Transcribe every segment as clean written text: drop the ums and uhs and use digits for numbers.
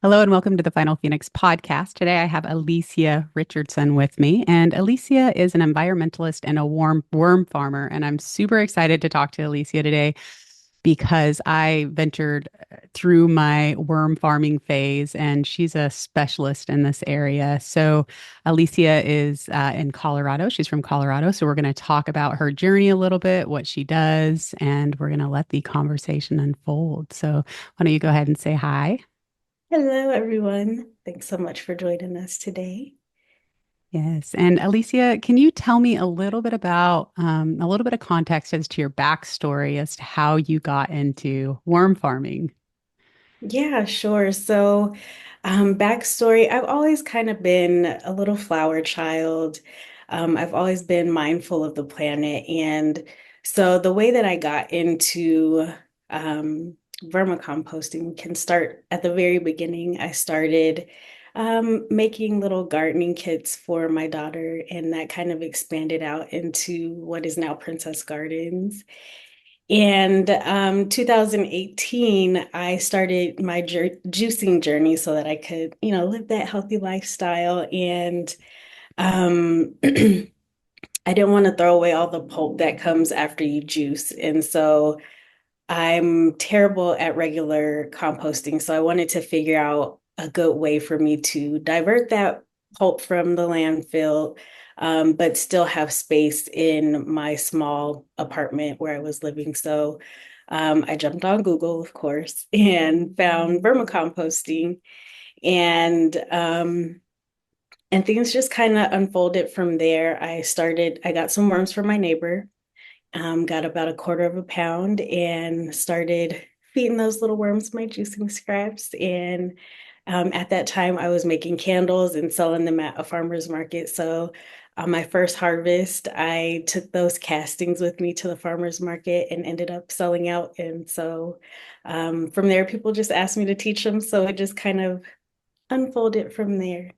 Hello and welcome to the Final Phoenix podcast. Today I have Alicia Richardson with me, and Alicia is an environmentalist and a warm worm farmer. And I'm super excited to talk to Alicia today because I ventured through my worm farming phase, and she's a specialist in this area. So Alicia is in Colorado. She's from Colorado. So we're going to talk about her journey a little bit, what she does, and we're going to let the conversation unfold. So why don't you go ahead and say hi? Hello, everyone. Thanks so much for joining us today. Yes. And Alicia, can you tell me a little bit about a little bit of context as to your backstory as to how you got into worm farming? Yeah, sure. Backstory, I've always kind of been a little flower child. I've always been mindful of the planet. And so the way that I got into vermicomposting can start at the very beginning. I started making little gardening kits for my daughter, and that kind of expanded out into what is now Princess Gardens. And 2018, I started my juicing journey so that I could, live that healthy lifestyle. And I didn't want to throw away all the pulp that comes after you juice. And so I'm terrible at regular composting. So I wanted to figure out a good way for me to divert that pulp from the landfill, but still have space in my small apartment where I was living. So I jumped on Google, of course, and found vermicomposting, and things just kind of unfolded from there. I got some worms from my neighbor, got about a quarter of a pound and started feeding those little worms my juicing scraps. And at that time, I was making candles and selling them at a farmer's market. So on my first harvest, I took those castings with me to the farmer's market and ended up selling out. And so from there, people just asked me to teach them. So it just kind of unfolded from there.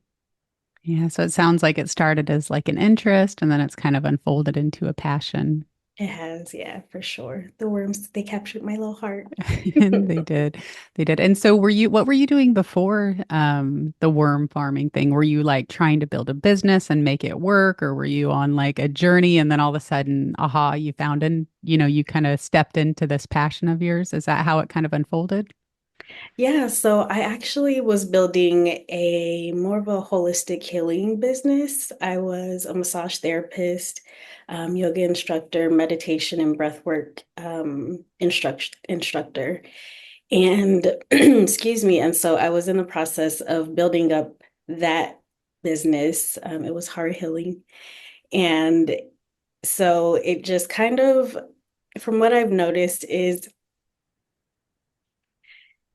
Yeah, so it sounds like it started as like an interest and then it's kind of unfolded into a passion. It has, yeah, for sure. The worms, they captured my little heart. And they did. They did. And so what were you doing before the worm farming thing? Were you like trying to build a business and make it work, or were you on like a journey and then all of a sudden, aha, you found and you kind of stepped into this passion of yours? Is that how it kind of unfolded? Yeah, so I actually was building a more of a holistic healing business. I was a massage therapist, yoga instructor, meditation and breathwork instructor. And excuse me, and so I was in the process of building up that business. It was heart healing. And so it just kind of, from what I've noticed, is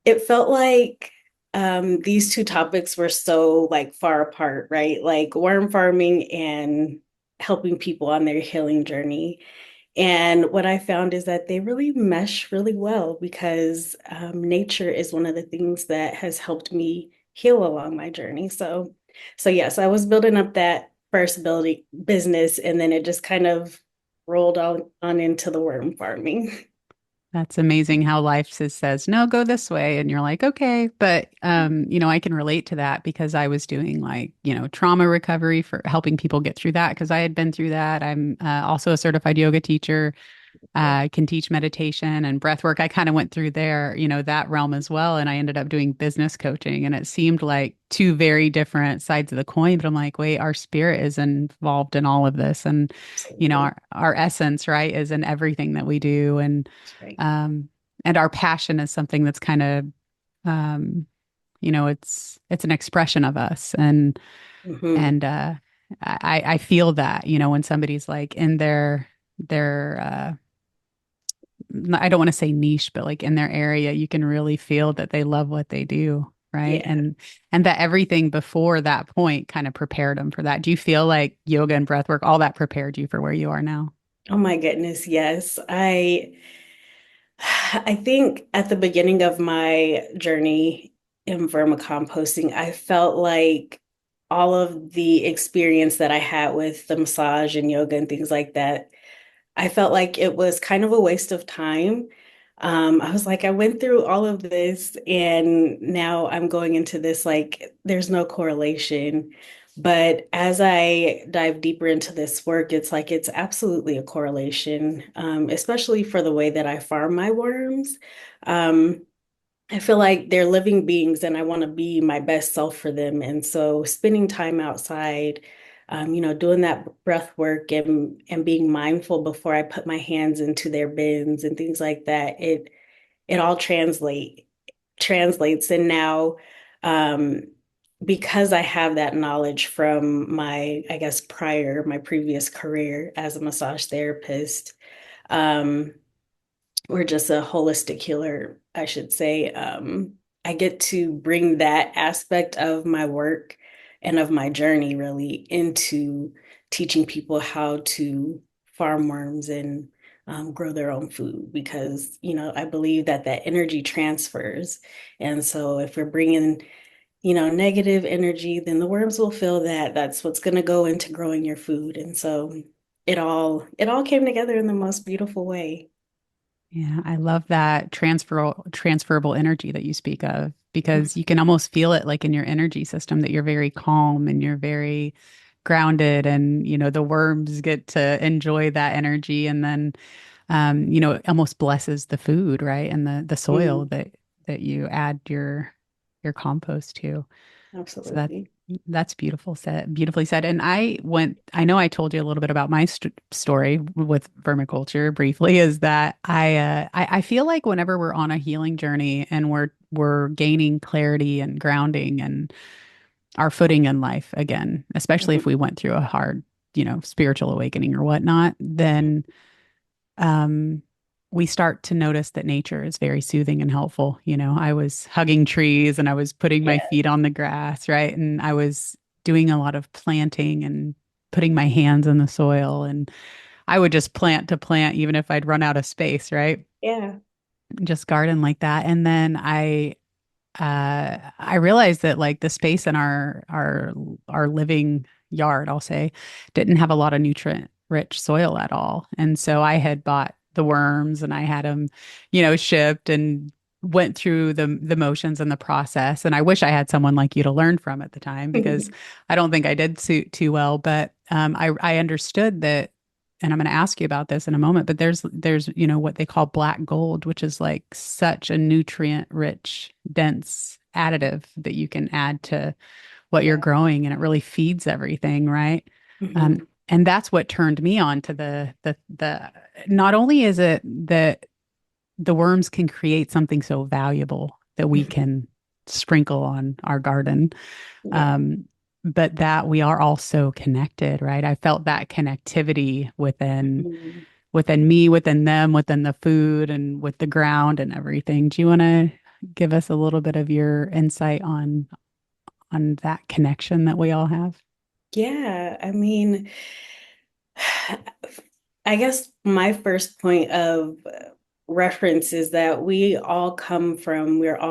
it felt like these two topics were so like far apart, right? Like worm farming and helping people on their healing journey. And what I found is that they really mesh really well because nature is one of the things that has helped me heal along my journey. So yes, I was building up that first building business, and then it just kind of rolled on into the worm farming. That's amazing how says, no, go this way. And you're like, okay. But, I can relate to that because I was doing like, trauma recovery for helping people get through that because I had been through that. I'm also a certified yoga teacher. Can teach meditation and breath work. I kind of went through there, that realm as well. And I ended up doing business coaching. And it seemed like two very different sides of the coin. But I'm like, wait, our spirit is involved in all of this. And, Absolutely. our essence, right, is in everything that we do. That's right. Um, and our passion is something that's kind of, um, it's an expression of us. Hmm. And I feel that, when somebody's like in their I don't want to say niche, but like in their area, you can really feel that they love what they do, right? Yeah. And that everything before that point kind of prepared them for that. Do you feel like yoga and breath work, all that prepared you for where you are now? Oh my goodness, yes. I think at the beginning of my journey in vermicomposting, I felt like all of the experience that I had with the massage and yoga and things like that, I felt like it was kind of a waste of time. I was like, I went through all of this and now I'm going into this like there's no correlation. But as I dive deeper into this work, it's like it's absolutely a correlation, especially for the way that I farm my worms. Um, I feel like they're living beings and I want to be my best self for them. And so spending time outside, doing that breath work and being mindful before I put my hands into their bins and things like that, it all translates. And now um because I have that knowledge from I guess my previous career as a massage therapist, um, or just a holistic healer, I should say. I get to bring that aspect of my work and of my journey really into teaching people how to farm worms and grow their own food because, I believe that that energy transfers. And so if we're bringing, negative energy, then the worms will feel that that's what's going to go into growing your food. And so it all came together in the most beautiful way. Yeah, I love that transferable energy that you speak of because you can almost feel it like in your energy system that you're very calm and you're very grounded and the worms get to enjoy that energy and then it almost blesses the food, right? And the soil Mhm. that you add your compost to. So Absolutely. that's beautifully said. And I know I told you a little bit about my story with vermiculture briefly, is that I feel like whenever we're on a healing journey and we're gaining clarity and grounding and our footing in life again, especially if Mhm. we went through a hard, spiritual awakening or whatnot, then um, we start to notice that nature is very soothing and helpful. I was hugging trees and I was putting my Yeah. feet on the grass, right? And I was doing a lot of planting and putting my hands in the soil. And I would just plant to plant, even if I'd run out of space, right? Yeah. Just garden like that. And then I realized that like the space in our living yard, I'll say, didn't have a lot of nutrient rich soil at all. And so I had bought the worms and I had them, shipped and went through the motions and the process. And I wish I had someone like you to learn from at the time because I don't think I did too well. But I understood that, and I'm going to ask you about this in a moment, but there's what they call black gold, which is like such a nutrient rich, dense additive that you can add to what you're Yeah. growing, and it really feeds everything, right? Hmm. And that's what turned me on to the not only is it that the worms can create something so valuable that we can sprinkle on our garden, Yeah. um, but that we are also connected, right? I felt that connectivity Mhm. within me, within them, within the food and with the ground and everything. Do you want to give us a little bit of your insight on that connection that we all have? Yeah. I mean, I guess my first point of reference is that we're all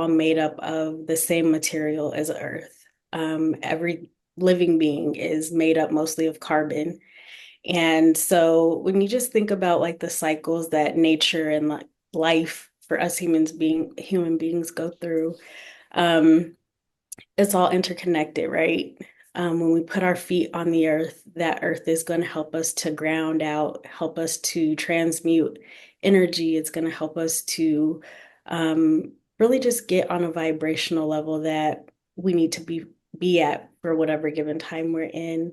made up of the same material as Earth. Every living being is made up mostly of carbon. And so when you just think about like the cycles that nature and like life for us human beings go through, um, it's all interconnected, right? When we put our feet on the earth, that earth is going to help us to ground out, help us to transmute energy. It's going to help us to really just get on a vibrational level that we need to be at for whatever given time we're in.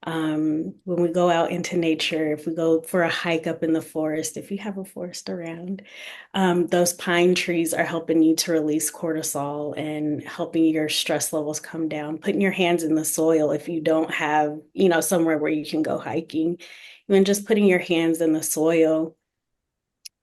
When we go out into nature, if we go for a hike up in the forest, if you have a forest around, those pine trees are helping you to release cortisol and helping your stress levels come down. Putting your hands in the soil if you don't have, somewhere where you can go hiking, even just putting your hands in the soil,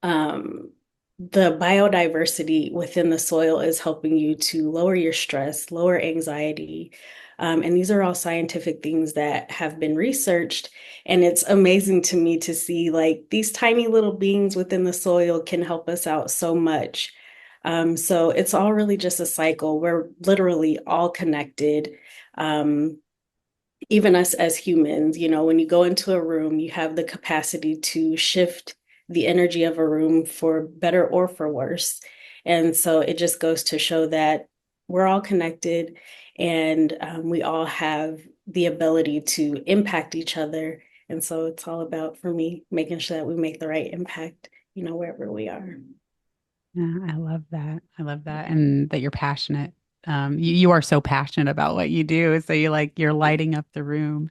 um, the biodiversity within the soil is helping you to lower your stress, lower anxiety. And these are all scientific things that have been researched. And it's amazing to me to see like these tiny little beings within the soil can help us out so much. So it's all really just a cycle. We're literally all connected. Um, Even us as humans, when you go into a room, you have the capacity to shift the energy of a room for better or for worse. And so it just goes to show that we're all connected and we all have the ability to impact each other. And so it's all about, for me, making sure that we make the right impact, wherever we are. Yeah, I love that. I love that. And that you're passionate. You are so passionate about what you do. So you're lighting up the room.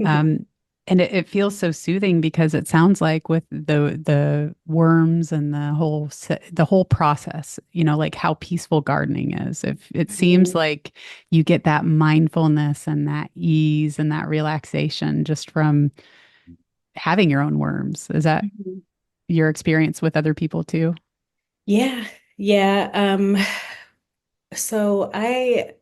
Um, and it feels so soothing because it sounds like with the worms and the whole process, like how peaceful gardening is. If it seems Mhm. like you get that mindfulness and that ease and that relaxation just from having your own worms. Is that Mhm. your experience with other people too? Yeah, yeah. So I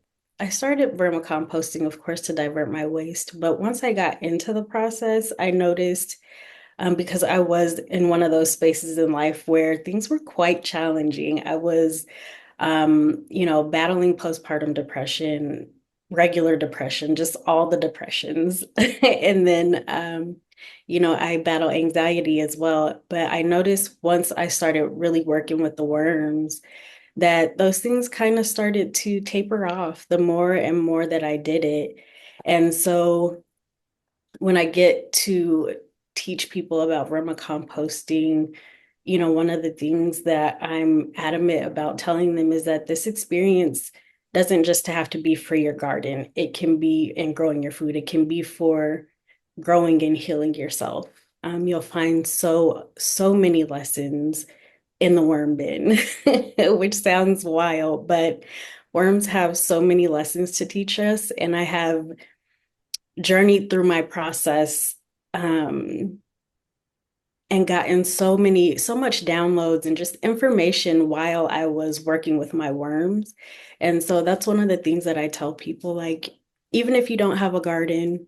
started vermicomposting, of course, to divert my waste. But once I got into the process, I noticed because I was in one of those spaces in life where things were quite challenging. I was, battling postpartum depression, regular depression, just all the depressions. And then, I battle anxiety as well. But I noticed once I started really working with the worms, that those things kind of started to taper off the more and more that I did it. And so when I get to teach people about vermicomposting, one of the things that I'm adamant about telling them is that this experience doesn't just have to be for your garden. It can be in growing your food. It can be for growing and healing yourself. You'll find so many lessons in the worm bin, which sounds wild, but worms have so many lessons to teach us. And I have journeyed through my process and gotten so much downloads and just information while I was working with my worms. And so that's one of the things that I tell people, like, even if you don't have a garden,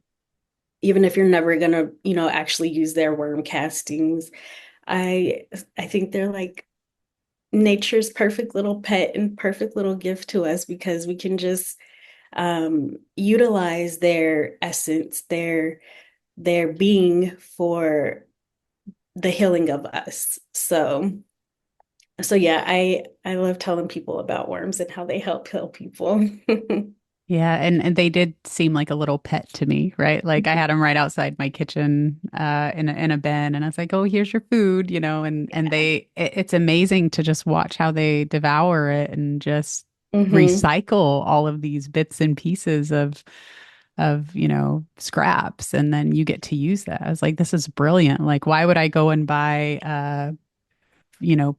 even if you're never gonna, actually use their worm castings, I I think they're like nature's perfect little pet and perfect little gift to us because we can just utilize their essence, their being for the healing of us. So yeah, I love telling people about worms and how they help heal people. Yeah, and they did seem like a little pet to me, right? Like I had them right outside my kitchen, in a bin, and I was like, "Oh, here's your food," and it's amazing to just watch how they devour it and just Hmm. recycle all of these bits and pieces of scraps, and then you get to use that. I was like, "This is brilliant!" Like, why would I go and buy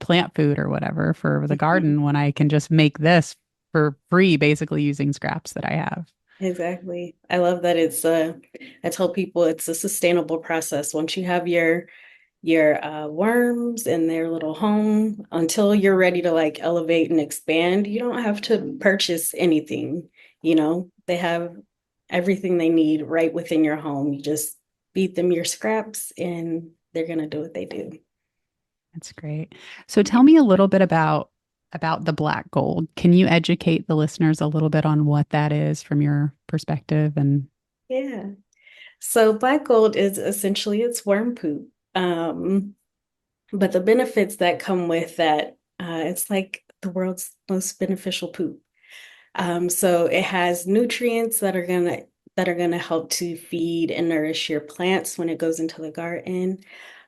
plant food or whatever for the garden when I can just make this for free, basically using scraps that I have. Exactly. I love that I tell people it's a sustainable process. Once you have your worms in their little home, until you're ready to like elevate and expand, you don't have to purchase anything. They have everything they need right within your home. You just feed them your scraps and they're gonna do what they do. That's great. So tell me a little bit about the black gold. Can you educate the listeners a little bit on what that is from your perspective? And Yeah. So black gold is essentially it's worm poop. But the benefits that come with that, it's like the world's most beneficial poop. So it has nutrients that are gonna help to feed and nourish your plants when it goes into the garden.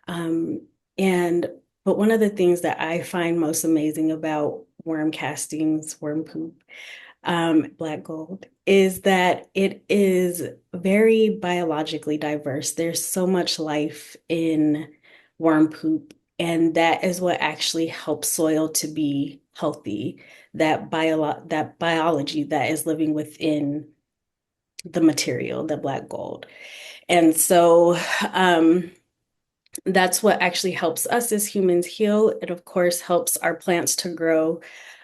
Um, and but one of the things that I find most amazing about worm castings, worm poop, black gold, is that it is very biologically diverse. There's so much life in worm poop, and that is what actually helps soil to be healthy. That biology that is living within the material, the black gold. And so that's what actually helps us as humans heal. It, of course, helps our plants to grow.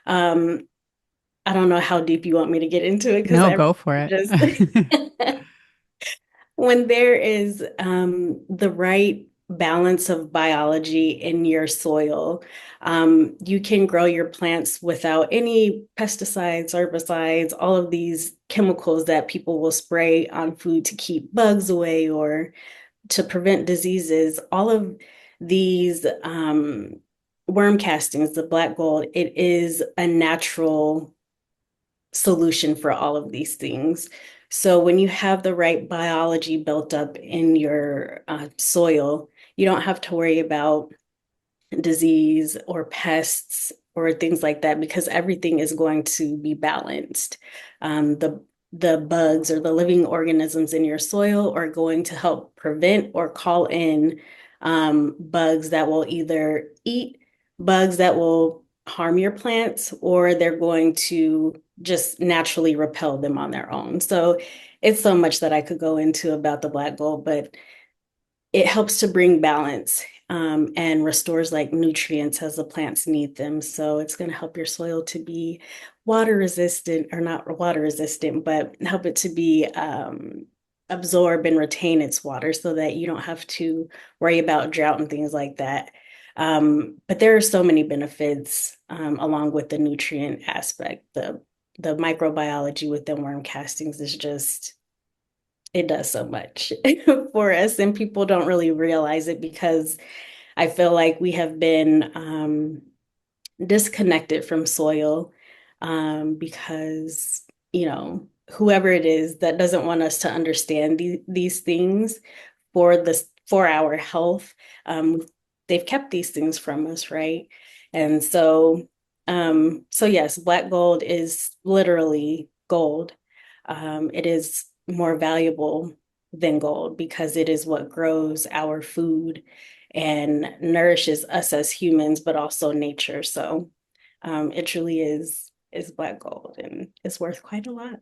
Um, I don't know how deep you want me to get into it because no, I go for just it. when there is the right balance of biology in your soil, you can grow your plants without any pesticides, herbicides, all of these chemicals that people will spray on food to keep bugs away or to prevent diseases. All of these worm castings, the black gold, it is a natural solution for all of these things. So when you have the right biology built up in your soil, you don't have to worry about disease or pests or things like that because everything is going to be balanced. The bugs or the living organisms in your soil are going to help prevent or call in bugs that will either eat bugs that will harm your plants or they're going to just naturally repel them on their own. So it's so much that I could go into about the black gold, but it helps to bring balance and restores like nutrients as the plants need them. So it's going to help your soil to be water resistant or not water resistant, but help it to be absorb and retain its water so that you don't have to worry about drought and things like that. But there are so many benefits along with the nutrient aspect. The microbiology within worm castings is just it does so much for us, and people don't really realize it because I feel like we have been disconnected from soil because, whoever it is that doesn't want us to understand these things for our health, um, they've kept these things from us, right? And so yes, black gold is literally gold. It is more valuable than gold because it is what grows our food and nourishes us as humans, but also nature. So it truly is black gold and it's worth quite a lot.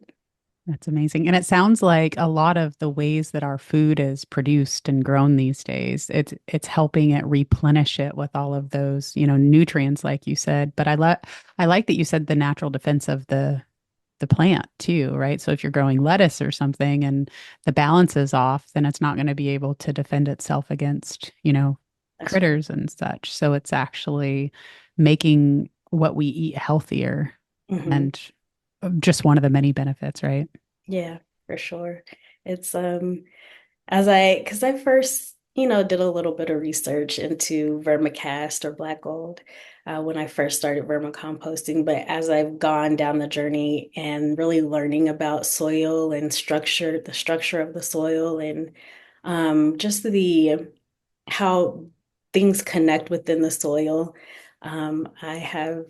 That's amazing. And it sounds like a lot of the ways that our food is produced and grown these days, it's helping it replenish it with all of those, nutrients, like you said. But I like that you said the natural defense of the plant too, right? So if you're growing lettuce or something and the balance is off, then it's not going to be able to defend itself against, That's right. critters and such. So it's actually making what we eat healthier Hmm. and just one of the many benefits, right? Yeah, for sure. It's because I first, did a little bit of research into vermicast or black gold when I first started vermicomposting. But as I've gone down the journey and really learning about soil and the structure of the soil and just the how things connect within the soil, I have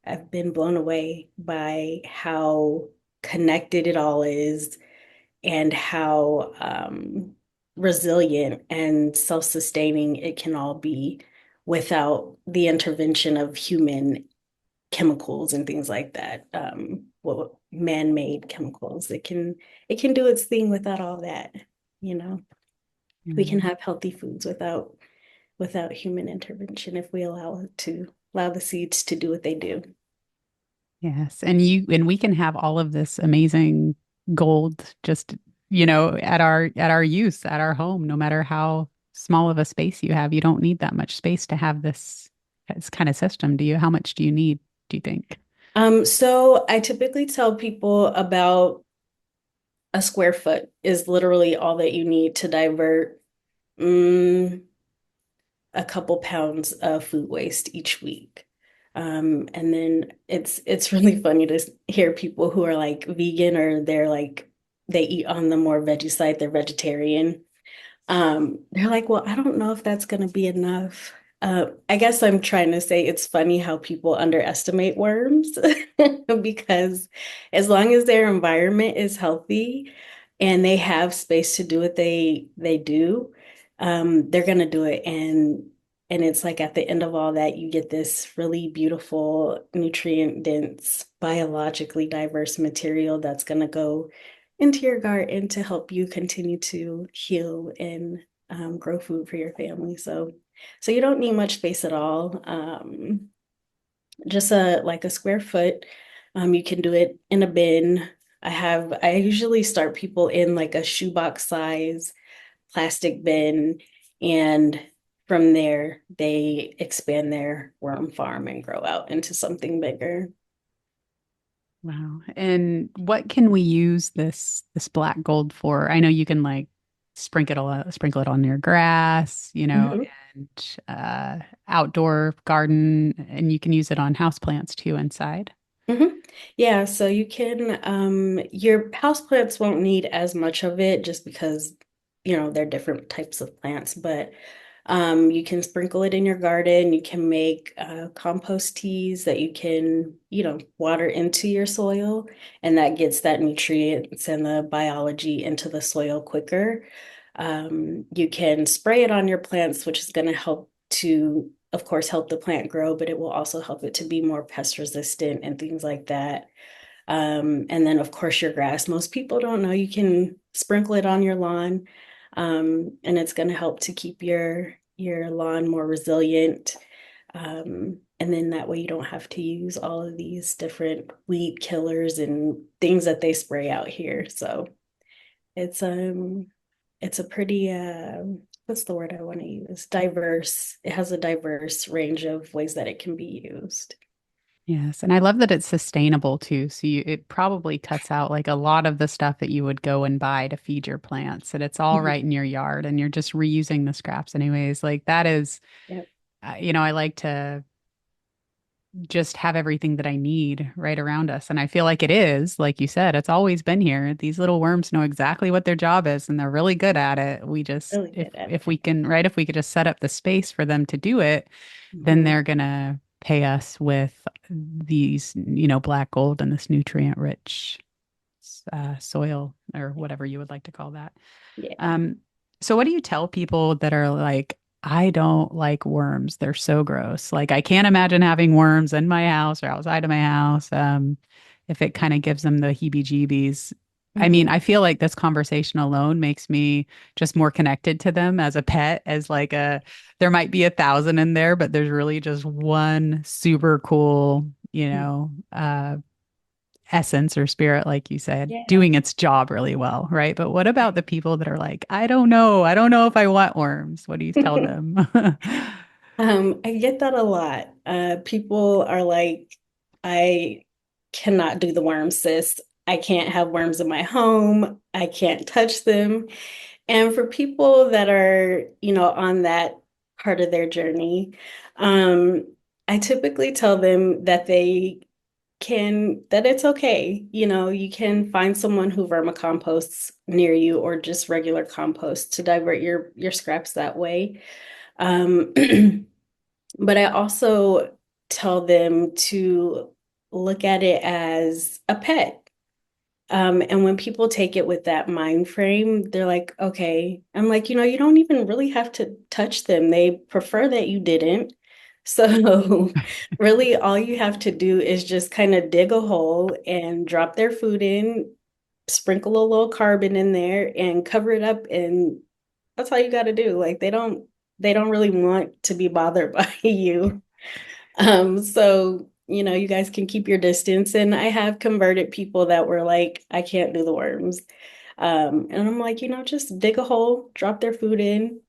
I've been blown away by how connected it all is and how resilient and self-sustaining it can all be without the intervention of human chemicals and things like that. Well, man-made chemicals. It can do its thing without all that. You know, we can Right. have healthy foods without human intervention if we allow the seeds to do what they do. Yes. And we can have all of this amazing gold just, at our use, at our home, no matter how small of a space you have. You don't need that much space to have this kind of system, do you? How much do you need, do you think? So I typically tell people about a square foot is literally all that you need to divert mm, a couple pounds of food waste each week. And then it's really funny to hear people who are like vegan or they eat on the more veggie side, they're vegetarian. They're like, well, I don't know if that's going to be enough. I guess I'm trying to say it's funny how people underestimate worms because as long as their environment is healthy and they have space to do what they do, they're going to do it. And it's like at the end of all that, you get this really beautiful, nutrient dense, biologically diverse material that's going to go into your garden to help you continue to heal and grow food for your family. So you don't need much space at all. Just a square foot. You can do it in a bin. I usually start people in like a shoebox size plastic bin, and from there they expand their worm farm and grow out into something bigger. Wow. And what can we use this black gold for? I know you can like sprinkle it on your grass, Mhm. and outdoor garden, and you can use it on houseplants too inside. hmm Yeah, so you can your houseplants won't need as much of it just because, they're different types of plants, but you can sprinkle it in your garden. You can make compost teas that you can, water into your soil, and that gets that nutrients and the biology into the soil quicker. You can spray it on your plants, which is going to help to, of course, help the plant grow, but it will also help it to be more pest resistant and things like that. And then, of course, your grass. Most people don't know you can sprinkle it on your lawn, and it's going to help to keep your lawn more resilient. And then that way you don't have to use all of these different weed killers and things that they spray out here. So it's um it's a pretty what's the word I want to use? Diverse. It has a diverse range of ways that it can be used. Yes, and I love that it's sustainable too. So it probably cuts out like a lot of the stuff that you would go and buy to feed your plants, and it's all Mhm. right in your yard, and you're just reusing the scraps anyways. Like that is, Yep. I like to just have everything that I need right around us, and I feel like it is, like you said, it's always been here. These little worms know exactly what their job is, and they're really good at it. We just, Really good at if it. we can, right, if we could just set up the space for them to do it, then Mhm. they're gonna pay us with these, black gold and this nutrient rich soil or whatever you would like to call that. Yeah. Um, so what do you tell people that are like, I don't like worms. They're so gross. Like I can't imagine having worms in my house or outside of my house. If it kind of gives them the heebie-jeebies. I mean, Mhm. I feel like this conversation alone makes me just more connected to them as a pet, as like there might be 1,000 in there, but there's really just one super cool, essence or spirit, like you said, Yeah. doing its job really well, right? But what about the people that are like, I don't know. I don't know if I want worms. What do you tell them? I get that a lot. People are like, I cannot do the worms, sis. I can't have worms in my home. I can't touch them. And for people that are, on that part of their journey, um, I typically tell them that it's okay. You can find someone who vermicomposts near you or just regular compost to divert your scraps that way. Um, but I also tell them to look at it as a pet. And when people take it with that mind frame, they're like, okay. I'm like, you don't even really have to touch them. They prefer that you didn't. So really all you have to do is just kind of dig a hole and drop their food in, sprinkle a little carbon in there and cover it up, and that's all you got to do. Like they don't really want to be bothered by you. So, you guys can keep your distance. And I have converted people that were like, I can't do the worms. And I'm like, just dig a hole, drop their food in,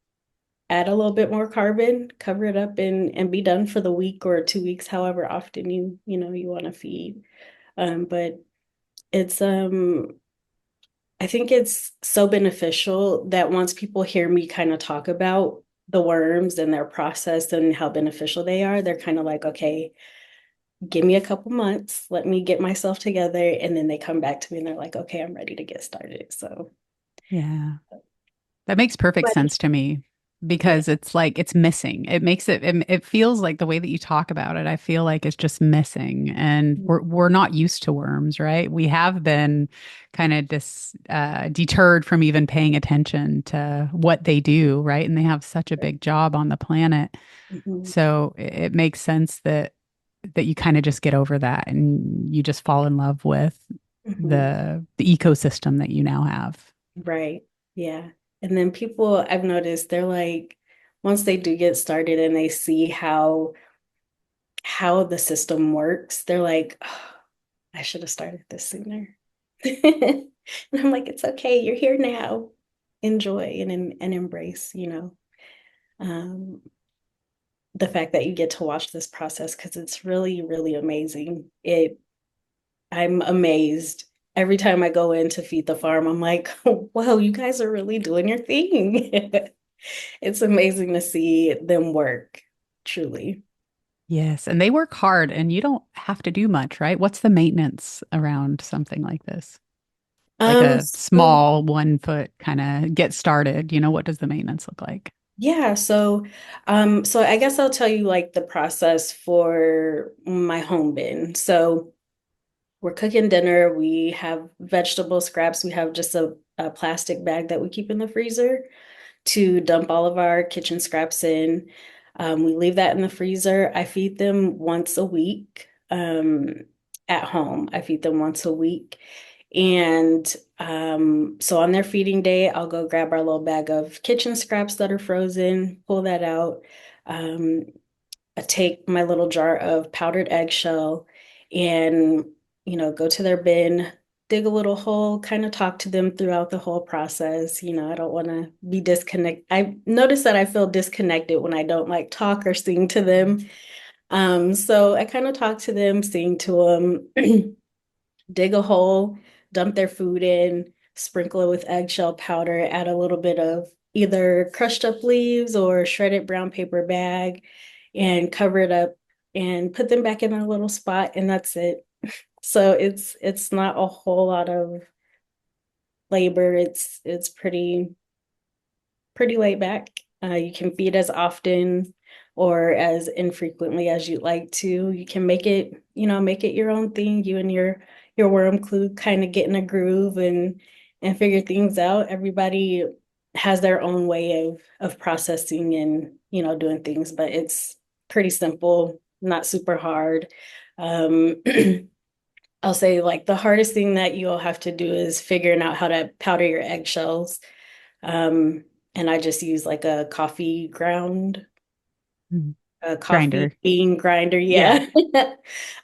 add a little bit more carbon, cover it up and be done for the week or 2 weeks, however often you want to feed. But it's I think it's so beneficial that once people hear me kind of talk about the worms and their process and how beneficial they are, they're kind of like, okay, give me a couple months, let me get myself together. And then they come back to me and they're like, okay, I'm ready to get started. So, Yeah. That makes perfect but sense to me yeah. because it's like it's missing. It feels like the way that you talk about it, I feel like it's just missing. And we're not used to worms, right? We have been kind of deterred from even paying attention to what they do, right? And they have such a big job on the planet. Mhm. So it makes sense that you kind of just get over that and you just fall in love with Mhm. the ecosystem that you now have. Right. Yeah. And then people I've noticed they're like, once they do get started and they see how the system works, they're like, oh, I should have started this sooner. And I'm like, it's okay, you're here now. Enjoy and embrace, um, the fact that you get to watch this process because it's really, really amazing. I'm amazed. Every time I go in to feed the farm, I'm like, whoa, you guys are really doing your thing. It's amazing to see them work, truly. Yes, and they work hard and you don't have to do much, right? What's the maintenance around something like this? Like a So small 1 foot kind of get started, what does the maintenance look like? yeah, so I guess I'll tell you like the process for my home bin. So we're cooking dinner, we have vegetable scraps, we have just a plastic bag that we keep in the freezer to dump all of our kitchen scraps in. We leave that in the freezer. I feed them once a week at home. I feed them once a week. And so on their feeding day, I'll go grab our little bag of kitchen scraps that are frozen, pull that out. Um, I take my little jar of powdered eggshell and, go to their bin, dig a little hole, kind of talk to them throughout the whole process. I don't want to be disconnected. I notice that I feel disconnected when I don't like talk or sing to them. So I kind of talk to them, sing to them, dig a hole, dump their food in, sprinkle it with eggshell powder, add a little bit of either crushed up leaves or shredded brown paper bag, and cover it up and put them back in their little spot, and that's it. So it's not a whole lot of labor. It's pretty laid back. You can feed as often or as infrequently as you'd like to. You can make it your own thing. You and your worm clue kind of get in a groove and figure things out. Everybody has their own way of processing and doing things, but it's pretty simple, not super hard. Um, I'll say like the hardest thing that you'll have to do is figuring out how to powder your eggshells. Um, and I just use like Mm. a coffee Grinder. bean grinder. Yeah. Yeah.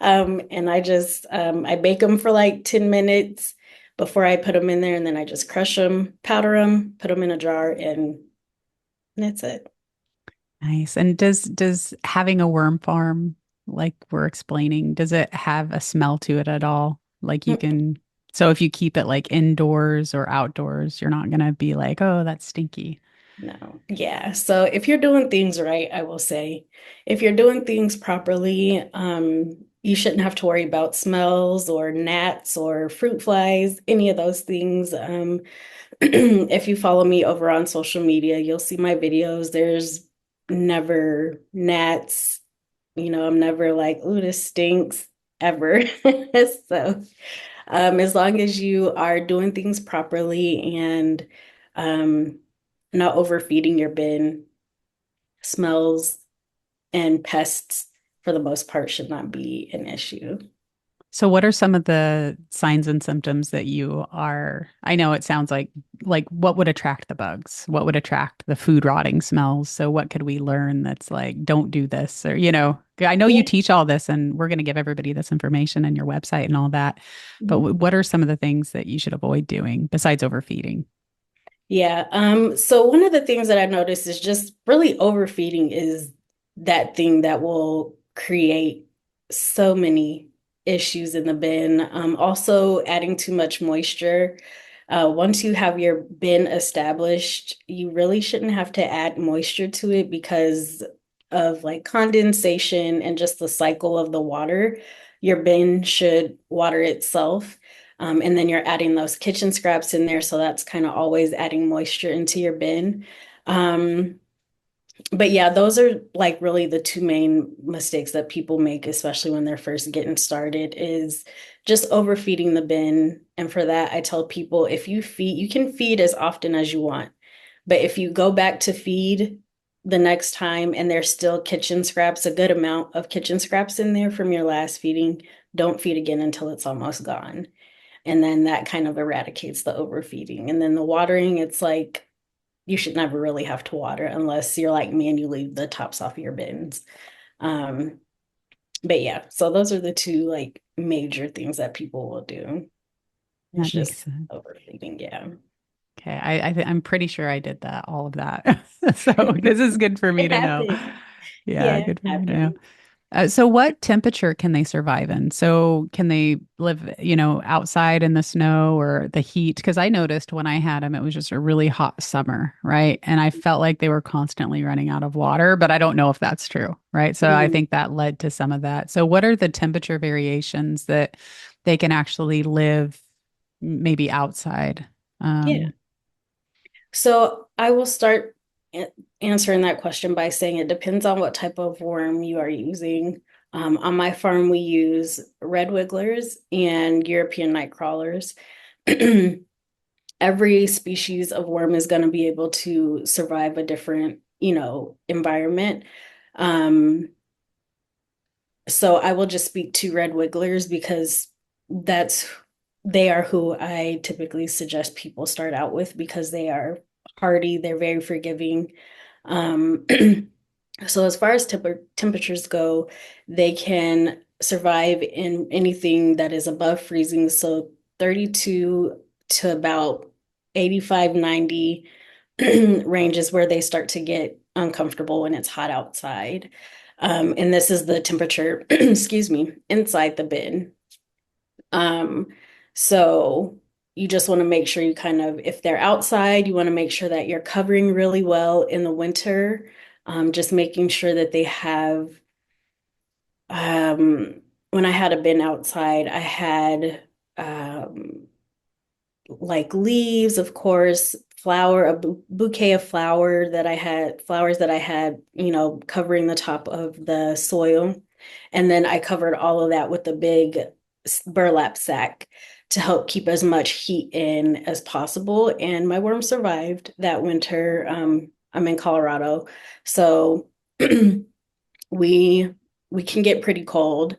And I bake them for like 10 minutes before I put them in there. And then I just crush them, powder them, put them in a jar, and that's it. Nice. And does having a worm farm, like we're explaining, does it have a smell to it at all? Like you Mm. can, so if you keep it like indoors or outdoors, you're not gonna be like, oh, that's stinky. No. Yeah. So if you're doing things right, I will say, if you're doing things properly, you shouldn't have to worry about smells or gnats or fruit flies, any of those things. If you follow me over on social media, you'll see my videos. There's never gnats. I'm never like, ooh, this stinks ever. So, as long as you are doing things properly and um, not overfeeding your bin, smells and pests for the most part should not be an issue. So what are some of the signs and symptoms that you are, I know it sounds like what would attract the bugs? What would attract the food rotting smells? So what could we learn that's like, don't do this or, I know you Yeah. teach all this and we're going to give everybody this information and your website and all that. But what are some of the things that you should avoid doing besides overfeeding? Yeah. So one of the things that I noticed is just really overfeeding is that thing that will create so many issues in the bin. Also adding too much moisture. Once you have your bin established, you really shouldn't have to add moisture to it because of like condensation and just the cycle of the water. Your bin should water itself. And then you're adding those kitchen scraps in there. So that's kind of always adding moisture into your bin. Um, but yeah, those are like really the two main mistakes that people make, especially when they're first getting started, is just overfeeding the bin. And for that, I tell people if you feed, you can feed as often as you want. But if you go back to feed the next time and there's still kitchen scraps, a good amount of kitchen scraps in there from your last feeding, don't feed again until it's almost gone. And then that kind of eradicates the overfeeding. And then the watering, it's like you should never really have to water unless you're like me and you leave the tops off your bins. Um, but yeah, so those are the two like major things that people will do. It's That makes just sense. overfeeding, yeah. Okay, I'm pretty sure I did that, all of that. So this is good for me It to know. happens. Yeah, Yeah, it good for me to know. happens. So what temperature can they survive in? So can they live, outside in the snow or the heat? Because I noticed when I had them, it was just a really hot summer, right? And I felt like they were constantly running out of water, but I don't know if that's true, right? So I Mhm. think that led to some of that. So what are the temperature variations that they can actually live maybe outside? Yeah. Um, So I will start a- answering that question by saying it depends on what type of worm you are using. On my farm, we use red wigglers and European night crawlers. Every species of worm is going to be able to survive a different, environment. Um, so I will just speak to red wigglers because that's they are who I typically suggest people start out with because they are hardy, they're very forgiving. Um, so as far as temperatures go, they can survive in anything that is above freezing. So 32 to about 85, 90 ranges where they start to get uncomfortable when it's hot outside. And this is the temperature, excuse me, inside the bin. Um, so you just want to make sure you kind of, if they're outside, you want to make sure that you're covering really well in the winter. Just making sure that they have, when I had a bin outside, I had like leaves, of course, a bouquet of flowers that I had, covering the top of the soil. And then I covered all of that with a big burlap sack to help keep as much heat in as possible. And my worm survived that winter. I'm in Colorado, so we we can get pretty cold.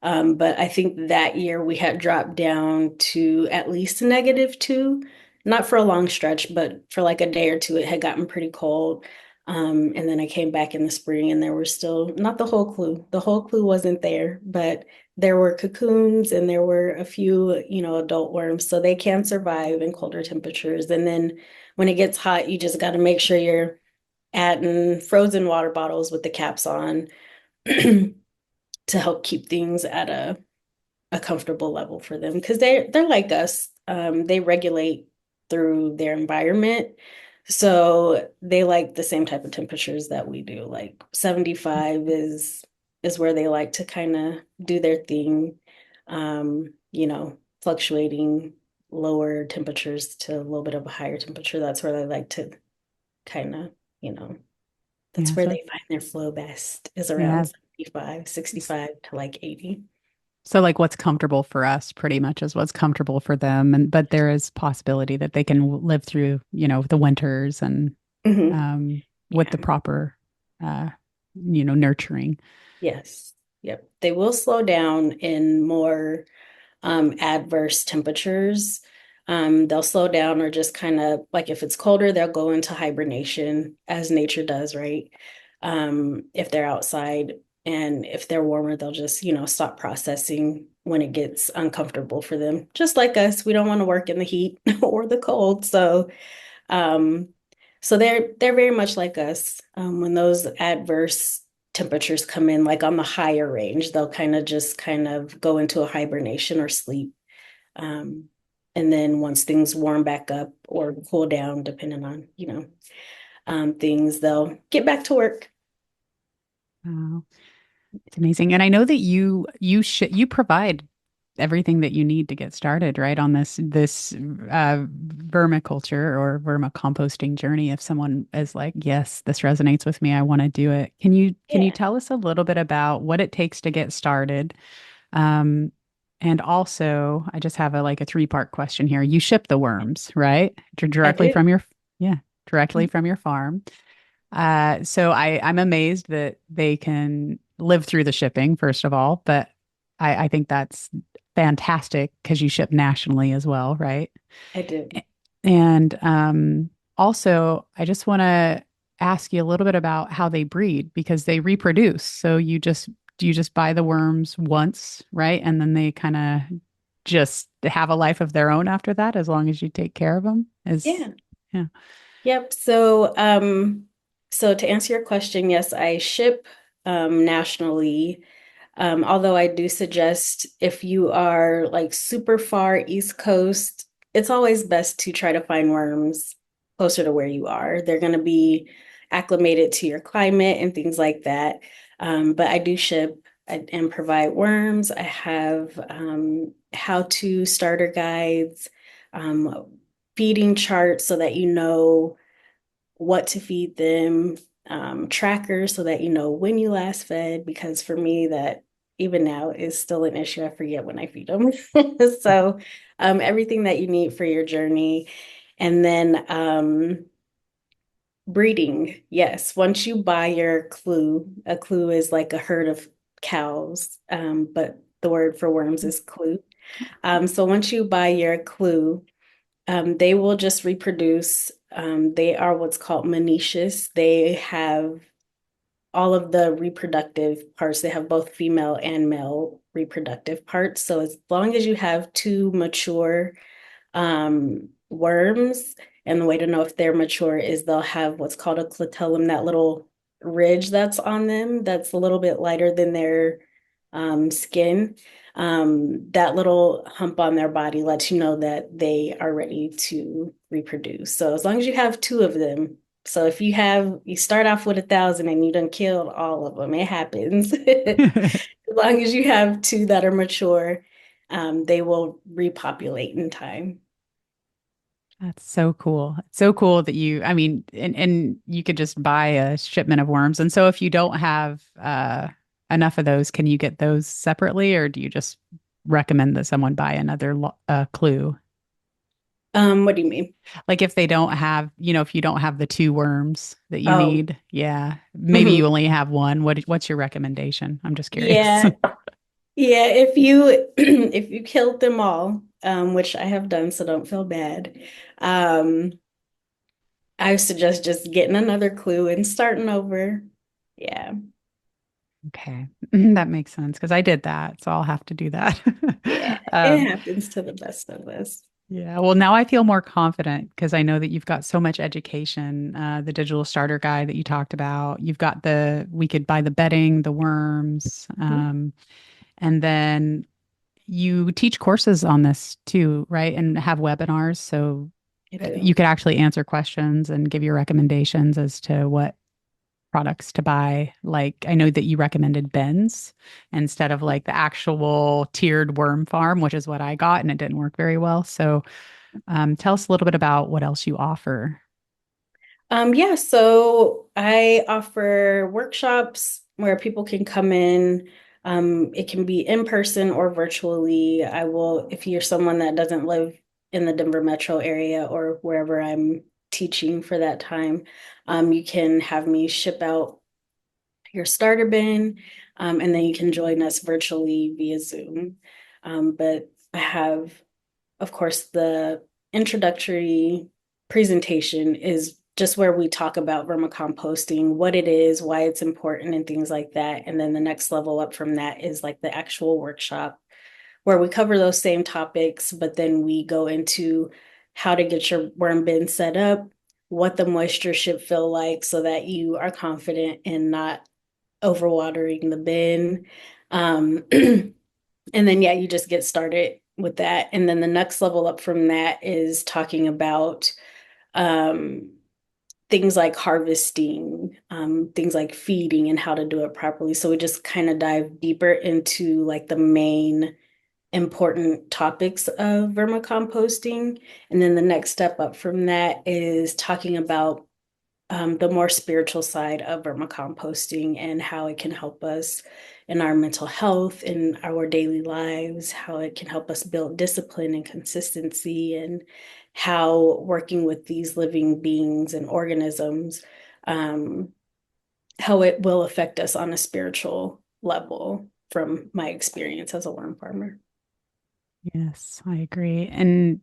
But I think that year we had dropped down to at least -2, not for a long stretch, but for like a day or two, it had gotten pretty cold. And then I came back in the spring and there were still not the whole clue. The whole clue wasn't there, but there were cocoons and there were a few, adult worms. So they can survive in colder temperatures. And then when it gets hot, you just got to make sure you're adding frozen water bottles with the caps on to help keep things at a comfortable level for them because they're like us. They regulate through their environment. So they like the same type of temperatures that we do. Like 75 is where they like to kind of do their thing. Fluctuating lower temperatures to a little bit of a higher temperature. That's where they like to kind of, you know, that's yeah, where so they find their flow best is yeah. around 75, 65 to like 80. So like what's comfortable for us pretty much is what's comfortable for them. And but there is possibility that they can live through, the winters and Hmm. um with Yeah. the proper uh nurturing. Yes. Yep. They will slow down in more adverse temperatures. They'll slow down or just kind of like if it's colder, they'll go into hibernation as nature does, right? If they're outside, and if they're warmer, they'll just, stop processing when it gets uncomfortable for them. Just like us, we don't want to work in the heat or the cold. Um, so they're very much like us. When those adverse temperatures come in, like on the higher range, they'll kind of go into a hibernation or sleep. Um, and then once things warm back up or cool down, depending on, things, they'll get back to work. Wow, it's amazing. And I know that you provide everything that you need to get started, right, on this vermiculture or vermicomposting journey. If someone is like, yes, this resonates with me, I want to do it. Can you Yeah, tell us a little bit about what it takes to get started? Um, and also, I just have a three-part question here. You ship the worms, right? I Directly do. from yeah, directly from your farm. So I'm amazed that they can live through the shipping, first of all, but I think that's fantastic because you ship nationally as well, right? I do. And also, I just want to ask you a little bit about how they breed because they reproduce. So you just buy the worms once, right? And then they kind of just have a life of their own after that, as long as you take care of them. Yeah. Yeah. Yep. So to answer your question, yes, I ship nationally. Although I do suggest if you are like super far East Coast, it's always best to try to find worms closer to where you are. They're going to be acclimated to your climate and things like that. But I do ship and provide worms. I have how-to starter guides, feeding charts so that you know what to feed them, trackers so that you know when you last fed, because for me, that even now is still an issue. I forget when I feed them. So, everything that you need for your journey. And then breeding. Yes, once you buy your clue, a clue is like a herd of cows, but the word for worms is clue. So once you buy your clue, they will just reproduce. They are what's called monoecious. They have all of the reproductive parts. They have both female and male reproductive parts. So as long as you have two mature worms, and the way to know if they're mature is they'll have what's called a clitellum, that little ridge that's on them that's a little bit lighter than their skin. That little hump on their body lets you know that they are ready to reproduce. So as long as you have two of them, so if you start off with 1,000 and you done killed all of them, it happens. As long as you have two that are mature, they will repopulate in time. That's so cool. It's so cool that I mean, and you could just buy a shipment of worms. And so if you don't have enough of those, can you get those separately, or do you just recommend that someone buy another clue? What do you mean? Like if they don't have, if you don't have the two worms that you Oh, need, yeah, maybe you mhm. only have one. What's your recommendation? I'm just curious. Yeah. Yeah, if you if you killed them all, which I have done, so don't feel bad. Um, I suggest just getting another clue and starting over. Yeah. Okay. That makes sense because I did that, so I'll have to do that. Yeah, it Um, happens to the best of us. yeah. Well, now I feel more confident because I know that you've got so much education, the digital starter guide that you talked about. You've got we could buy the bedding, the worms, Mhm. and then you teach courses on this too, right? And have webinars. So I you do. could actually answer questions and give your recommendations as to what products to buy. Like I know that you recommended bins instead of like the actual tiered worm farm, which is what I got, and it didn't work very well. So tell us a little bit about what else you offer. Yeah, so I offer workshops where people can come in. It can be in person or virtually. I will, if you're someone that doesn't live in the Denver metro area or wherever I'm teaching for that time, you can have me ship out your starter bin, and then you can join us virtually via Zoom. But I have, of course, the introductory presentation is just where we talk about vermicomposting, what it is, why it's important, and things like that. And then the next level up from that is like the actual workshop where we cover those same topics, but then we go into how to get your worm bin set up, what the moisture should feel like so that you are confident in not overwatering the bin. And then, yeah, you just get started with that. And then the next level up from that is talking about um, things like harvesting, things like feeding and how to do it properly. So we just kind of dive deeper into like the main important topics of vermicomposting. And then the next step up from that is talking about the more spiritual side of vermicomposting and how it can help us in our mental health, in our daily lives, how it can help us build discipline and consistency, and how working with these living beings and organisms, um, how it will affect us on a spiritual level from my experience as a worm farmer. Yes, I agree. And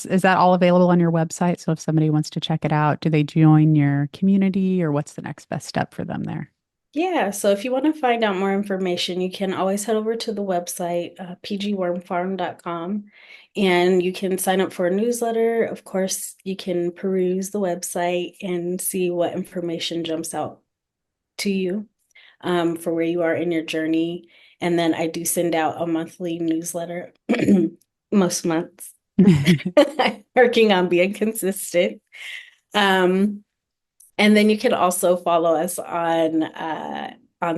is that all available on your website? So if somebody wants to check it out, do they join your community or what's the next best step for them there? Yeah, so if you want to find out more information, you can always head over to the website, pgwormfarm.com, and you can sign up for a newsletter. Of course, you can peruse the website and see what information jumps out to you for where you are in your journey. And then I do send out a monthly newsletter most months. I'm working on being consistent. Um, and then you can also follow us on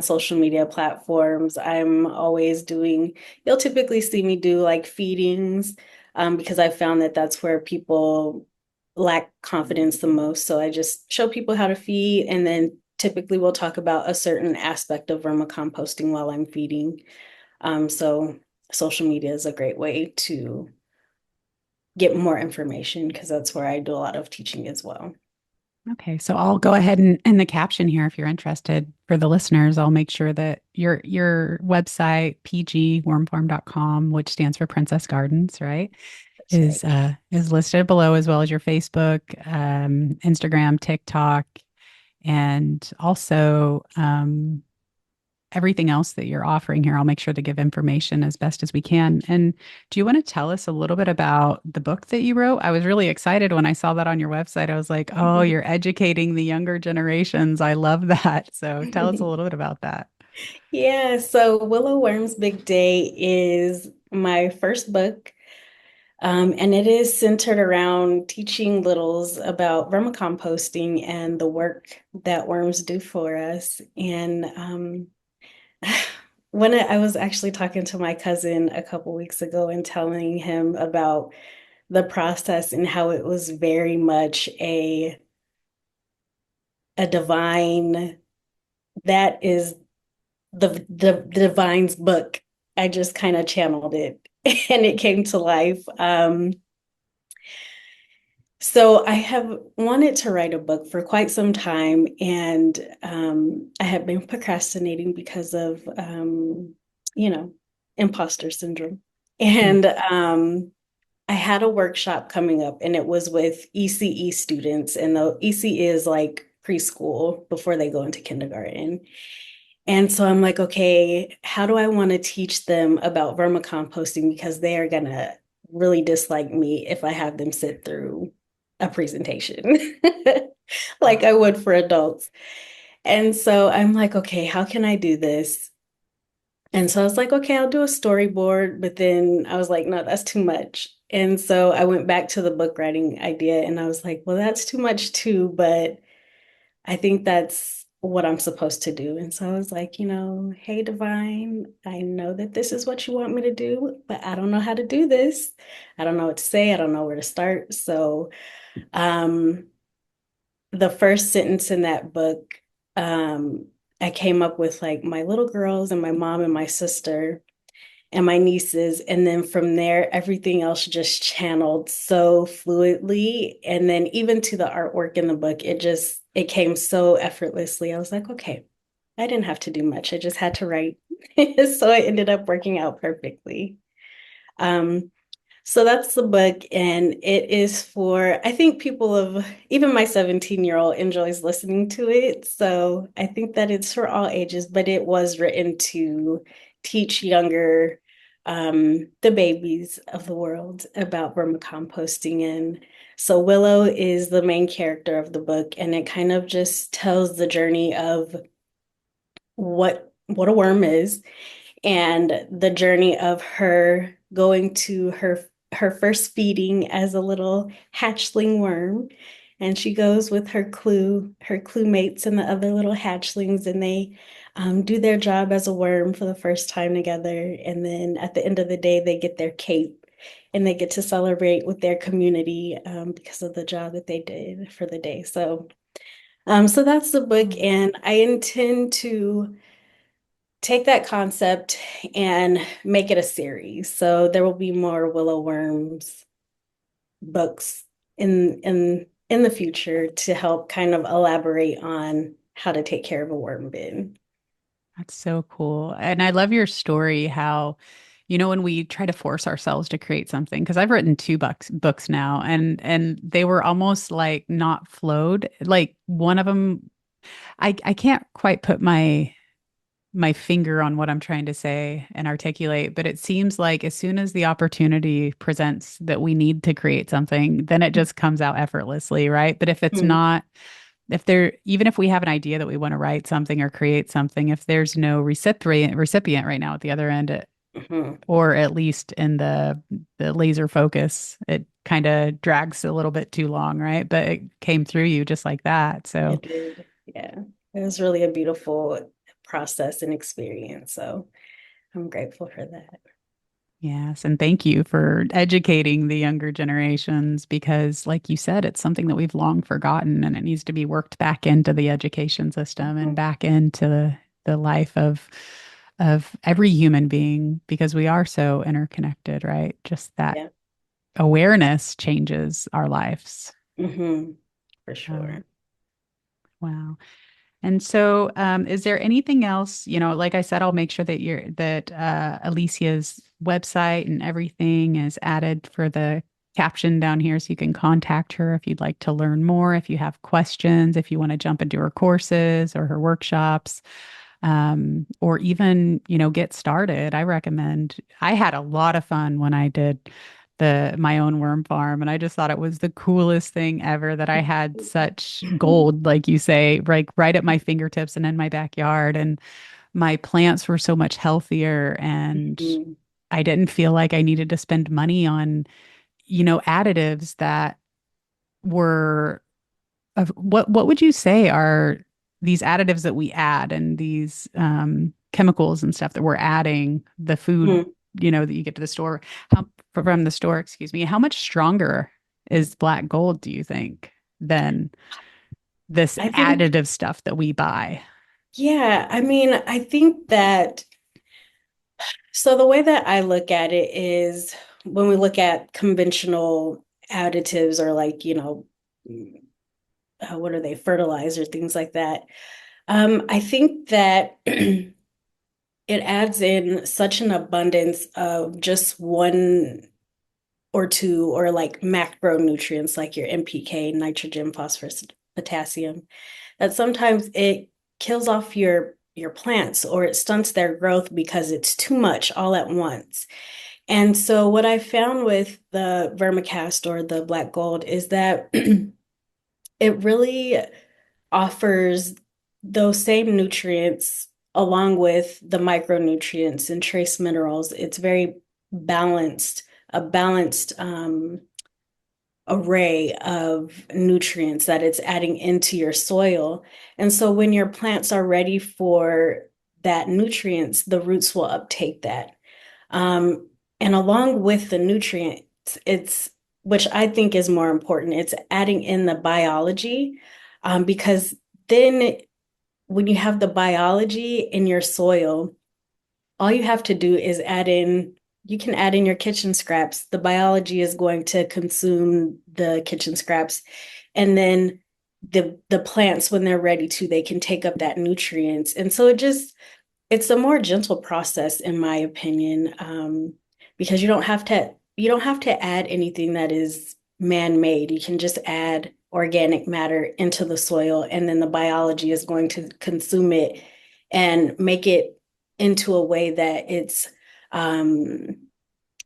social media platforms. I'm always doing, you'll typically see me do like feedings, because I found that that's where people lack confidence the most. So I just show people how to feed, and then typically we'll talk about a certain aspect of vermicomposting while I'm feeding. So social media is a great way to get more information because that's where I do a lot of teaching as well. Okay, so I'll go ahead and in the caption here, if you're interested for the listeners, I'll make sure that your website, pgwormfarm.com, which stands for Princess Gardens, right, That's right. is listed below, as well as your Facebook, Instagram, TikTok, and also everything else that you're offering here. I'll make sure to give information as best as we can. And do you want to tell us a little bit about the book that you wrote? I was really excited when I saw that on your website. I was like, oh, you're educating the younger generations. I love that. So tell us a little bit about that. Yeah, so Willow Worm's Big Day is my first book, and it is centered around teaching littles about vermicomposting and the work that worms do for us. And when I was actually talking to my cousin a couple weeks ago and telling him about the process and how it was very much a divine, that is the divine's book. I just kind of channeled it and it came to life. So I have wanted to write a book for quite some time, and I have been procrastinating because of you know, imposter syndrome. Mm. And I had a workshop coming up, and it was with ECE students, and the ECE is like preschool before they go into kindergarten. And so I'm like, okay, how do I want to teach them about vermicomposting? Because they are gonna really dislike me if I have them sit through a presentation like I would for adults. And so I'm like, okay, how can I do this? And so I was like, okay, I'll do a storyboard. But then I was like, no, that's too much. And so I went back to the book writing idea and I was like, well, that's too much too, but I think that's what I'm supposed to do. And so I was like, hey, Divine, I know that this is what you want me to do, but I don't know how to do this. I don't know what to say. I don't know where to start. So, um, the first sentence in that book, um, I came up with like my little girls and my mom and my sister and my nieces. And then from there, everything else just channeled so fluidly. And then even to the artwork in the book, it came so effortlessly. I was like, okay, I didn't have to do much. I just had to write. So it ended up working out perfectly. Um, so that's the book, and it is for, I think people of, even my 17-year-old enjoys listening to it. So I think that it's for all ages, but it was written to teach younger, the babies of the world about vermicomposting. And so Willow is the main character of the book, and it kind of just tells the journey of what a worm is and the journey of her going to her first feeding as a little hatchling worm. And she goes with her clue mates and the other little hatchlings, and they do their job as a worm for the first time together. And then at the end of the day, they get their cape and they get to celebrate with their community, because of the job that they did for the day. So that's the book, Mm. and I intend to take that concept and make it a series. So there will be more Willow Worms books in the future to help kind of elaborate on how to take care of a worm bin. That's so cool. And I love your story, how, when we try to force ourselves to create something, because I've written two books now, and they were almost like not flowed. Like one of them, I can't quite put my finger on what I'm trying to say and articulate, but it seems like as soon as the opportunity presents that we need to create something, then it just comes out effortlessly, right? But if it's Mm. not if there, even if we have an idea that we want to write something or create something, if there's no recipient right now at the other end, Mhm. or at least in the laser focus, it kind of drags a little bit too long, right? But it came through you just like that. So It did. Yeah. It was really a beautiful process and experience. So I'm grateful for that. yes, and thank you for educating the younger generations because, like you said, it's something that we've long forgotten and it needs to be worked back into the education system and Mhm. back into the life of every human being because we are so interconnected, right? Just that Yeah. awareness changes our lives. For Oh, sure. wow. And so, is there anything else, like I said, I'll make sure that Alicia's website and everything is added for the caption down here so you can contact her if you'd like to learn more, if you have questions, if you want to jump into her courses or her workshops, or even, get started. I recommend, I had a lot of fun when I did my own worm farm, and I just thought it was the coolest thing ever that I had such gold, like you say, right at my fingertips and in my backyard. And my plants were so much healthier, and Mhm. I didn't feel like I needed to spend money on, additives that were of what would you say are these additives that we add and these chemicals and stuff that we're adding the food, Mhm. that you get to the store, from the store, excuse me, how much stronger is black gold, do you think, than this I think, additive stuff that we buy? yeah, I mean, I think that so the way that I look at it is when we look at conventional additives or like, what are they, fertilizer, things like that. I think that it adds in such an abundance of just one or two or like macronutrients like your NPK, nitrogen, phosphorus, potassium, that sometimes it kills off your plants or it stunts their growth because it's too much all at once. And so what I found with the vermicast or the black gold is that it really offers those same nutrients along with the micronutrients and trace minerals. It's very balanced, a balanced array of nutrients that it's adding into your soil. And so when your plants are ready for that nutrients, the roots will uptake that. And along with the nutrients, it's which I think is more important, it's adding in the biology, because then when you have the biology in your soil, all you have to do is you can add in your kitchen scraps. The biology is going to consume the kitchen scraps. And then the plants, when they're ready to, they can take up that nutrients. And so it's a more gentle process, in my opinion, because you don't have to add anything that is man-made. You can just add organic matter into the soil, and then the biology is going to consume it and make it into a way that it's um,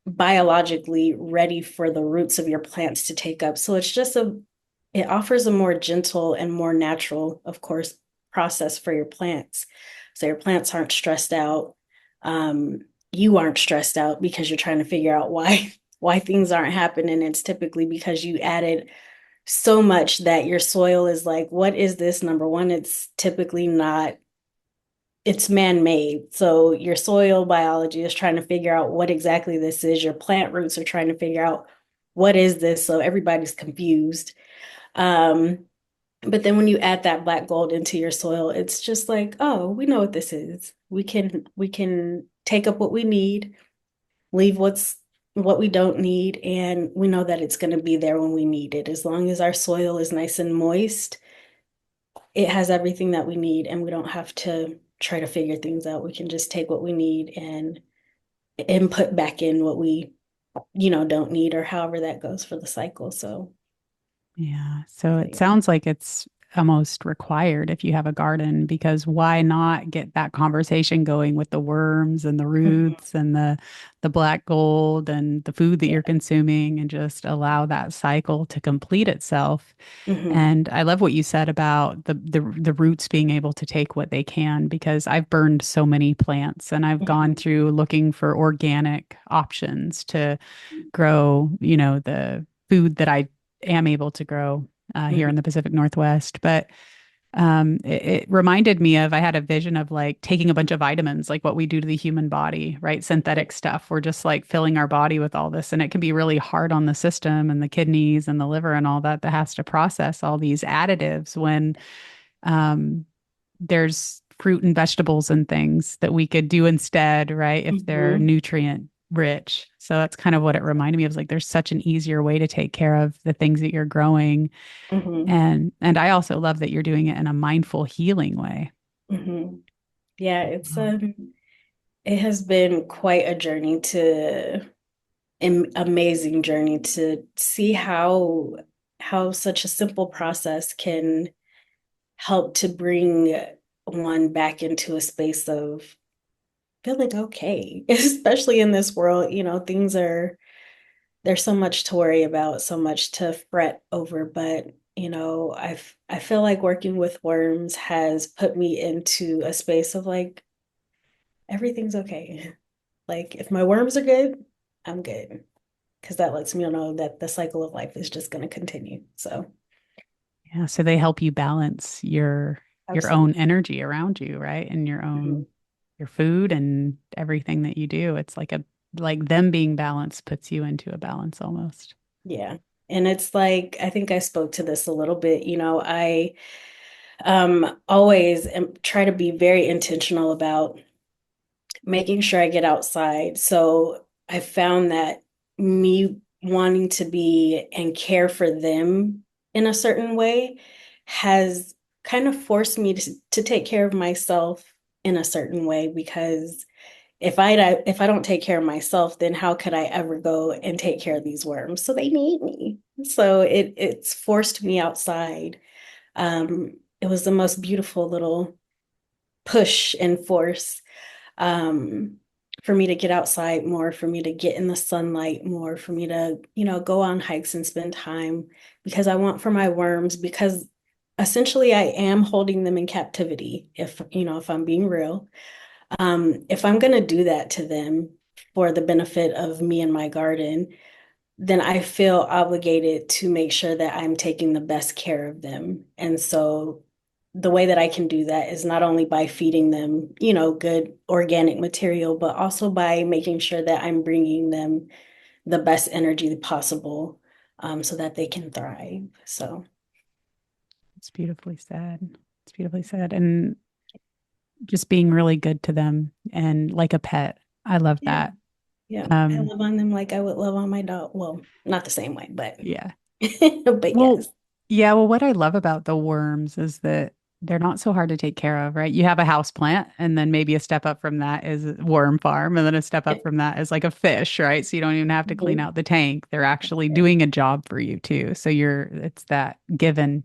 biologically ready for the roots of your plants to take up. So it offers a more gentle and more natural, of course, process for your plants. So your plants aren't stressed out. Um, you aren't stressed out because you're trying to figure out why things aren't happening. It's typically because you added so much that your soil is like, what is this? Number one, it's typically not, it's man-made. So your soil biology is trying to figure out what exactly this is. Your plant roots are trying to figure out what is this. So everybody's confused. Um, but then when you add that black gold into your soil, it's just like, oh, we know what this is. We can take up what we need, leave what we don't need, and we know that it's going to be there when we need it. As long as our soil is nice and moist, it has everything that we need, and we don't have to try to figure things out. We can just take what we need and input back in what we, don't need, or however that goes for the cycle. So, Yeah. So so it yeah. sounds like it's almost required if you have a garden, because why not get that conversation going with the worms and the Mhm. roots and the black gold and the food that Yeah. you're consuming and just allow that cycle to complete itself. Hmm. And I love what you said about the roots being able to take what they can, because I've burned so many plants and I've gone Hmm. through looking for organic options to grow, the food that I am able to grow here in the Hmm. Pacific Northwest. But it reminded me of, I had a vision of like taking a bunch of vitamins, like what we do to the human body, right? Synthetic stuff. We're just like filling our body with all this, and it can be really hard on the system and the kidneys and the liver and all that has to process all these additives when um, there's fruit and vegetables and things that we could do instead, right? If they're Hmm. nutrient rich. So that's kind of what it reminded me of. Like there's such an easier way to take care of the things that you're growing. Hmm. And I also love that you're doing it in a mindful healing way. Hmm. Yeah, it has been quite a journey to an amazing journey to see how such a simple process can help to bring one back into a space of feeling okay, especially in this world. Things are there's so much to worry about, so much to fret over, but I feel like working with worms has put me into a space of like everything's okay. Like if my worms are good, I'm good because that lets me know that the cycle of life is just going to continue. So, Yeah, so they help you balance your own absolutely. energy around you, right? And Mhm. your food and everything that you do. It's like them being balanced puts you into a balance almost. Yeah. And it's like I think I spoke to this a little bit, I always try to be very intentional about making sure I get outside. So I found that me wanting to be and care for them in a certain way has kind of forced me to take care of myself in a certain way because if I don't take care of myself, then how could I ever go and take care of these worms? So they need me. So it's forced me outside. It was the most beautiful little push and force um, for me to get outside more, for me to get in the sunlight more, for me to, go on hikes and spend time because I want for my worms, because essentially I am holding them in captivity, if I'm being real. If I'm going to do that to them for the benefit of me and my garden, then I feel obligated to make sure that I'm taking the best care of them. And so the way that I can do that is not only by feeding them, good organic material, but also by making sure that I'm bringing them the best energy possible, so that they can thrive. So, It's beautifully said. It's beautifully said. And just being really good to them and like a pet. I love yeah, that. yeah, I Um, love on them like I would love on my dog. Well, not the same way, but yeah. but Well, yes. yeah, well, what I love about the worms is that they're not so hard to take care of, right? You have a house plant, and then maybe a step up from that is a worm farm, and then a step up from that is like a fish, right? So you don't even have to clean Mhm. out the tank. They're actually doing a job for you too. So it's that give and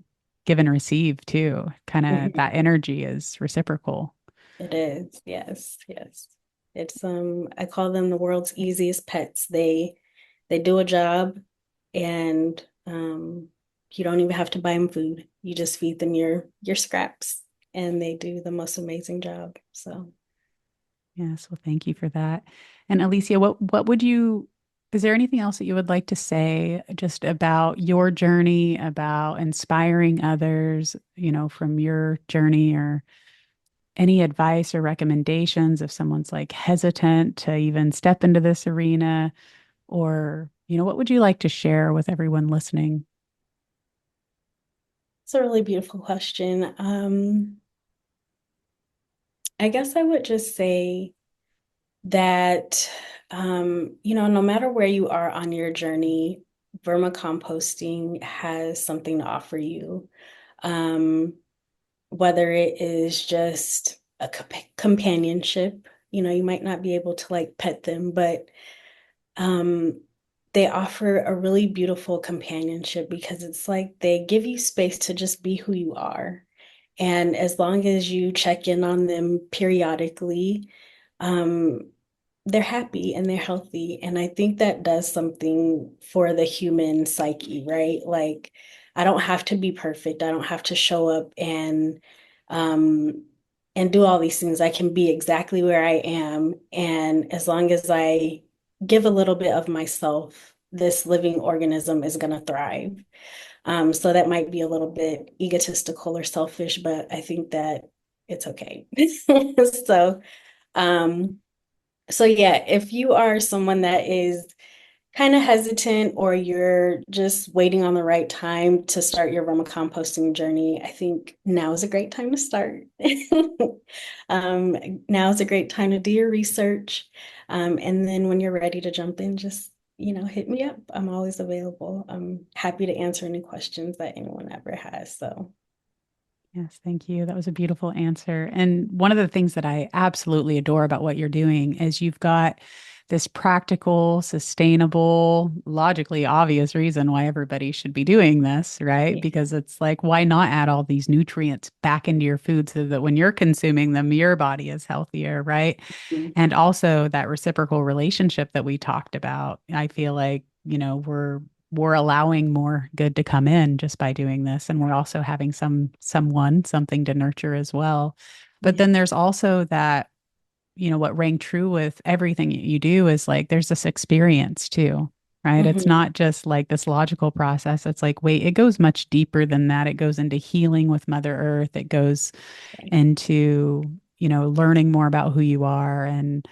receive too. Kind of that Mhm. energy is reciprocal. It is. Yes, yes. It's I call them the world's easiest pets. They do a job and you don't even have to buy them food. You just feed them your scraps and they do the most amazing job. So, Yes, well, thank you for that. And Alicia, what is there anything else that you would like to say just about your journey, about inspiring others, from your journey, or any advice or recommendations if someone's like hesitant to even step into this arena, or, what would you like to share with everyone listening? it's a really beautiful question. I guess I would just say that no matter where you are on your journey, vermicomposting has something to offer you. Um, whether it is just a companionship, you might not be able to like pet them, but um, they offer a really beautiful companionship because it's like they give you space to just be who you are. And as long as you check in on them periodically, um, they're happy and they're healthy. And I think that does something for the human psyche, right? Like, I don't have to be perfect. I don't have to show up um and do all these things. I can be exactly where I am. And as long as I give a little bit of myself, this living organism is going to thrive. So that might be a little bit egotistical or selfish, but I think that it's okay. So, um, so yeah, if you are someone that is kind of hesitant or you're just waiting on the right time to start your vermicomposting journey, I think now is a great time to start. Now is a great time to do your research. And then when you're ready to jump in, just, hit me up. I'm always available. I'm happy to answer any questions that anyone ever has. So, Yes, thank you. That was a beautiful answer. And one of the things that I absolutely adore about what you're doing is you've got this practical, sustainable, logically obvious reason why everybody should be doing this, right? yeah. Because it's like, why not add all these nutrients back into your food so that when you're consuming them, your body is healthier, right? Mhm. And also that reciprocal relationship that we talked about. I feel like, we're allowing more good to come in just by doing this, and we're also having something to nurture as well. But Yeah. then there's also that, what rang true with everything you do is like there's this experience too, right? It's Hmm. not just like this logical process. It's like, wait, it goes much deeper than that. It goes into healing with Mother Earth. It goes into, learning more about who you are and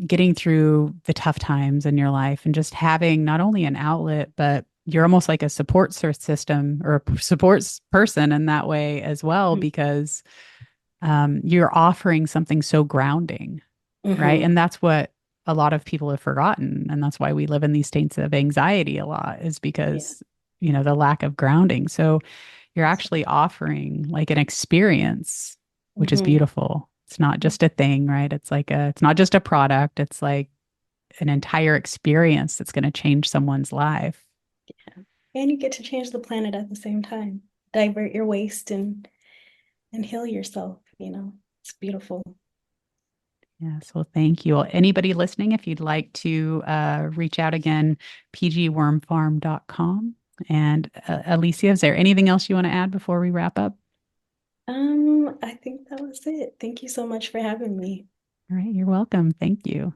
getting through the tough times in your life and just having not only an outlet, but you're almost like a system or a support person in that way as well, because you're offering something so grounding, right? Hmm. And that's what a lot of people have forgotten. And that's why we live in these states of anxiety a lot, is Yeah. because, the lack of grounding. So you're actually offering like an experience, which is Hmm. beautiful. It's not just a thing, right? It's not just a product. It's like an entire experience that's going to change someone's life. And you get to change the planet at the same time. Divert your waste and heal yourself, It's beautiful. Yes. Well, thank you. Well, anybody listening, if you'd like to reach out again, pgwormfarm.com. And Alicia, is there anything else you want to add before we wrap up? I think that was it. Thank you so much for having me. All right. You're welcome. Thank you.